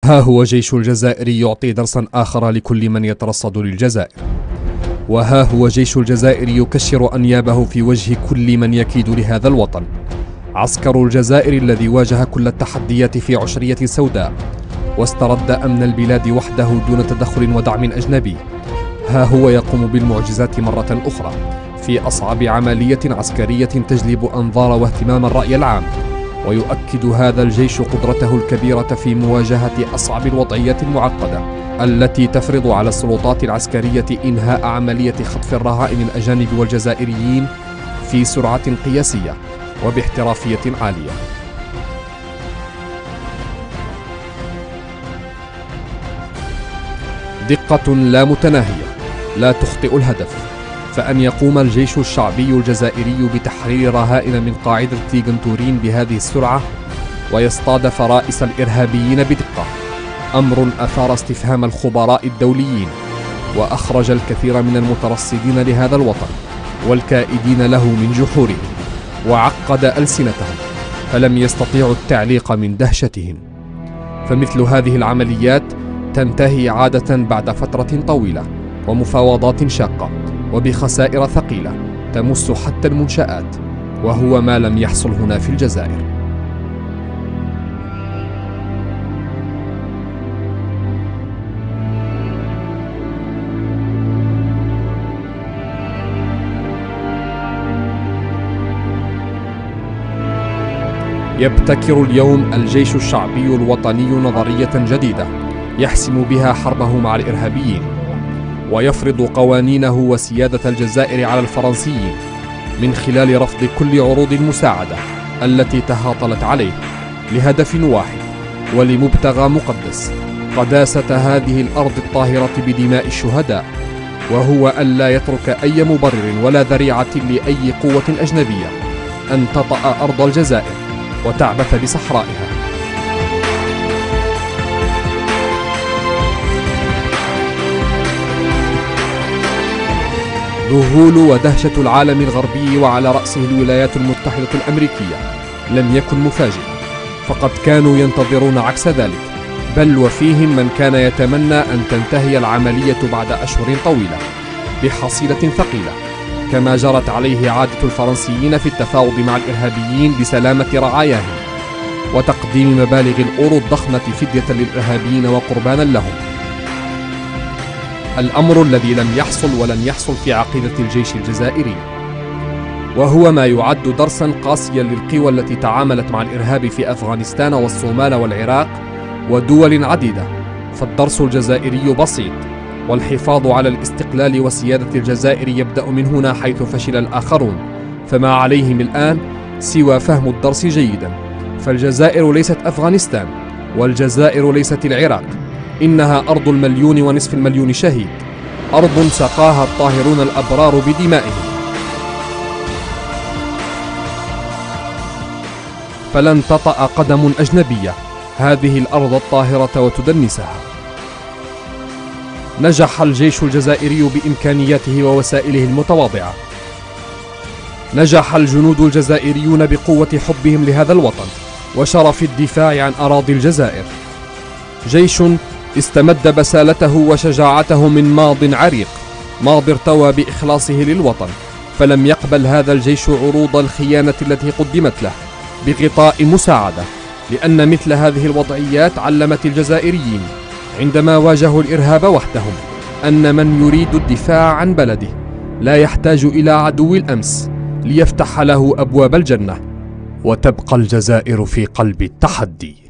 ها هو جيش الجزائر يعطي درسا آخر لكل من يترصد للجزائر، وها هو جيش الجزائر يكشر أنيابه في وجه كل من يكيد لهذا الوطن. عسكر الجزائر الذي واجه كل التحديات في عشرية سوداء واسترد أمن البلاد وحده دون تدخل ودعم أجنبي، ها هو يقوم بالمعجزات مرة أخرى في أصعب عملية عسكرية تجلب أنظار واهتمام الرأي العام. ويؤكد هذا الجيش قدرته الكبيرة في مواجهة أصعب الوضعيات المعقدة التي تفرض على السلطات العسكرية إنهاء عملية خطف الرهائن الأجانب والجزائريين في سرعة قياسية وباحترافية عالية. دقة لا متناهية لا تخطئ الهدف، فأن يقوم الجيش الشعبي الجزائري بتحرير رهائن من قاعدة جنتورين بهذه السرعة ويصطاد فرائس الإرهابيين بدقة أمر أثار استفهام الخبراء الدوليين وأخرج الكثير من المترصدين لهذا الوطن والكائدين له من جحورهم وعقد ألسنتهم، فلم يستطيعوا التعليق من دهشتهم. فمثل هذه العمليات تنتهي عادة بعد فترة طويلة ومفاوضات شاقة وبخسائر ثقيلة تمس حتى المنشآت، وهو ما لم يحصل هنا في الجزائر. يبتكر اليوم الجيش الشعبي الوطني نظرية جديدة يحسم بها حربه مع الإرهابيين، ويفرض قوانينه وسيادة الجزائر على الفرنسيين من خلال رفض كل عروض المساعدة التي تهاطلت عليه لهدف واحد ولمبتغى مقدس: قداسة هذه الأرض الطاهرة بدماء الشهداء، وهو ألا يترك أي مبرر ولا ذريعة لأي قوة أجنبية أن تطأ أرض الجزائر وتعبث بصحرائها. ذهول ودهشة العالم الغربي وعلى رأسه الولايات المتحدة الأمريكية لم يكن مفاجئا، فقد كانوا ينتظرون عكس ذلك، بل وفيهم من كان يتمنى أن تنتهي العملية بعد أشهر طويلة بحصيلة ثقيلة، كما جرت عليه عادة الفرنسيين في التفاوض مع الإرهابيين لسلامة رعاياهم وتقديم مبالغ الأورو الضخمة فدية للإرهابيين وقربانا لهم. الأمر الذي لم يحصل ولن يحصل في عقيدة الجيش الجزائري، وهو ما يعد درسا قاسيا للقوى التي تعاملت مع الإرهاب في أفغانستان والصومال والعراق ودول عديدة. فالدرس الجزائري بسيط، والحفاظ على الاستقلال وسيادة الجزائر يبدأ من هنا حيث فشل الآخرون، فما عليهم الآن سوى فهم الدرس جيدا. فالجزائر ليست أفغانستان، والجزائر ليست العراق، إنها أرض 1.5 مليون شهيد، أرض سقاها الطاهرون الأبرار بدمائهم، فلن تطأ قدم أجنبية هذه الأرض الطاهرة وتدنسها. نجح الجيش الجزائري بإمكانياته ووسائله المتواضعة، نجح الجنود الجزائريون بقوة حبهم لهذا الوطن وشرف الدفاع عن أراضي الجزائر. جيش استمد بسالته وشجاعته من ماض عريق، ماض ارتوى بإخلاصه للوطن، فلم يقبل هذا الجيش عروض الخيانة التي قدمت له بغطاء مساعدة، لأن مثل هذه الوضعيات علمت الجزائريين عندما واجهوا الإرهاب وحدهم أن من يريد الدفاع عن بلده لا يحتاج إلى عدو الأمس ليفتح له أبواب الجنة، وتبقى الجزائر في قلب التحدي.